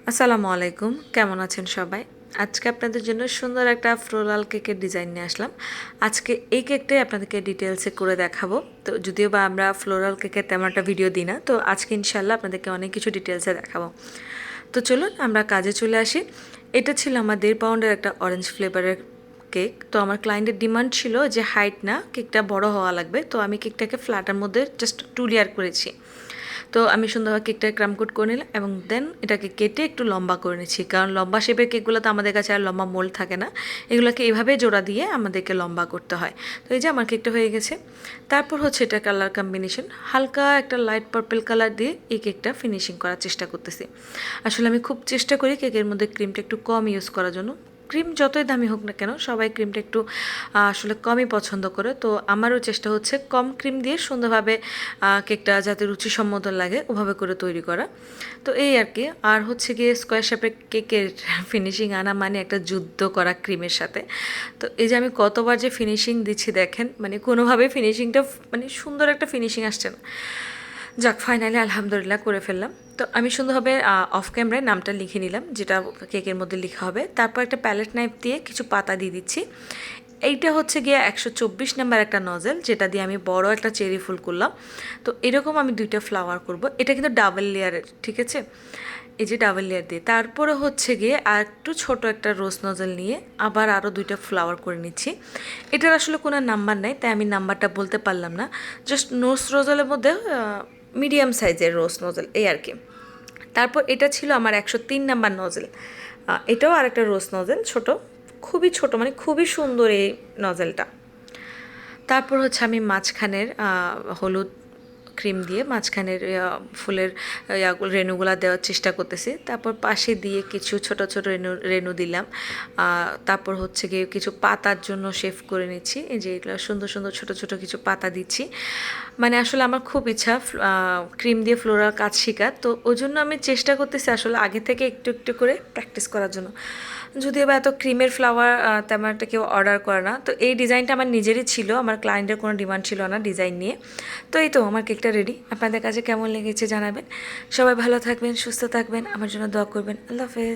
আসসালামু আলাইকুম, কেমন আছেন সবাই? আজকে আপনাদের জন্য সুন্দর একটা ফ্লোরাল কেকের ডিজাইন নিয়ে আসলাম। আজকে এই কেকটাই আপনাদেরকে ডিটেলসে করে দেখাবো। তো যদিও বা আমরা ফ্লোরাল কেকের তেমন একটা ভিডিও দিই না, তো আজকে ইনশাল্লাহ আপনাদেরকে অনেক কিছু ডিটেলসে দেখাবো। তো চলুন আমরা কাজে চলে আসি। এটা ছিল আমার 1.5 পাউন্ডের একটা অরেঞ্জ ফ্লেভারের কেক। তো আমার ক্লায়েন্টের ডিমান্ড ছিল যে হাইট না, কেকটা বড় হওয়া লাগবে। তো আমি কেকটাকে ফ্ল্যাটের মধ্যে জাস্ট 2 লেয়ার করেছি। তো আমি সুন্দরভাবে কেকটা ক্রাম কোট করে নিলাম এবং দেন এটাকে কেটে একটু লম্বা করে নিচ্ছি, কারণ লম্বা শেপের কেকগুলো তো আমাদের কাছে আর লম্বা মোল্ড থাকে না, এগুলোকে এইভাবে জোড়া দিয়ে আমাদেরকে লম্বা করতে হয়। তো এই যে আমার কেকটা হয়ে গেছে। তারপর হচ্ছে এটা কালার কম্বিনেশন, হালকা একটা লাইট পার্পল কালার দিয়ে এই কেকটা ফিনিশিং করার চেষ্টা করতেছি। আসলে আমি খুব চেষ্টা করি কেকের মধ্যে ক্রিমটা একটু কম ইউজ করার জন্য। ক্রিম যতই দামি হোক না কেন, সবাই ক্রিমটা একটু আসলে কমই পছন্দ করে। তো আমারও চেষ্টা হচ্ছে কম ক্রিম দিয়ে সুন্দরভাবে কেকটা যাতে রুচিসম্মত লাগে ওভাবে করে তৈরি করা। তো এই আর কি। আর হচ্ছে গিয়ে স্কোয়ার শেপের কেকের ফিনিশিং আনা মানে একটা যুদ্ধ করা ক্রিমের সাথে। তো এই যে আমি কতবার যে ফিনিশিং দিচ্ছি দেখেন, মানে কোনোভাবে ফিনিশিংটা মানে সুন্দর একটা ফিনিশিং আসছে না। যাক, ফাইনালি আলহামদুলিল্লাহ করে ফেললাম। তো আমি সুন্দরভাবে অফ ক্যামেরায় নামটা লিখে নিলাম, যেটা কেকের মধ্যে লেখা হবে। তারপর একটা প্যালেট নাইফ দিয়ে কিছু পাতা দিয়ে দিচ্ছি। এইটা হচ্ছে গিয়ে 124 নাম্বার একটা নজেল, যেটা দিয়ে আমি বড় একটা চেরি ফুল করলাম। তো এরকম আমি 2টা ফ্লাওয়ার করব। এটা কিন্তু ডাবল লেয়ারের, ঠিক আছে? এই যে ডাবল লেয়ার দিয়ে তারপরে হচ্ছে গিয়ে আর একটু ছোটো একটা রোজ নজেল নিয়ে আবার আরও 2টা ফ্লাওয়ার করে নিচ্ছি। এটার আসলে কোনো নাম্বার নেই, তাই আমি নাম্বারটা বলতে পারলাম না। জাস্ট নোজ রোজেলের মধ্যে মিডিয়াম সাইজের রোজ নজেল, এই আর কি। তারপর এটা ছিল আমার 103 নাম্বার নজেল। এটাও আরেকটা রোজ নজেল, ছোট, খুবই ছোট, মানে খুবই সুন্দর এই নজেলটা। তারপর হচ্ছে আমি মাঝখানের হলুদ ক্রিম দিয়ে মাঝখানের ফুলের রেণুগুলা দেওয়ার চেষ্টা করতেছি। তারপর পাশে দিয়ে কিছু ছোট ছোট রেণু দিলাম। তারপর হচ্ছে গিয়ে কিছু পাতার জন্য শেভ করে নিচ্ছি। এই যে এগুলো সুন্দর সুন্দর ছোট ছোট কিছু পাতা দিচ্ছি। মানে আসলে আমার খুব ইচ্ছা ক্রিম দিয়ে ফ্লোরাল কাজ শেখার, তো ওই জন্য আমি চেষ্টা করতেছি আসলে আগে থেকে একটু একটু করে প্র্যাকটিস করার জন্য। যদিও বা এত ক্রিমের ফ্লাওয়ার তেমন একটা কেউ অর্ডার করে না। তো এই ডিজাইনটা আমার নিজেরই ছিল, আমার ক্লায়েন্টের কোনো ডিমান্ড ছিল না ডিজাইন নিয়ে। তো এই তো আমার কেকটা রেডি। আপনাদের কাছে কেমন লেগেছে জানাবেন। সবাই ভালো থাকবেন, সুস্থ থাকবেন, আমার জন্য দোয়া করবেন। আল্লাহ হাফেজ।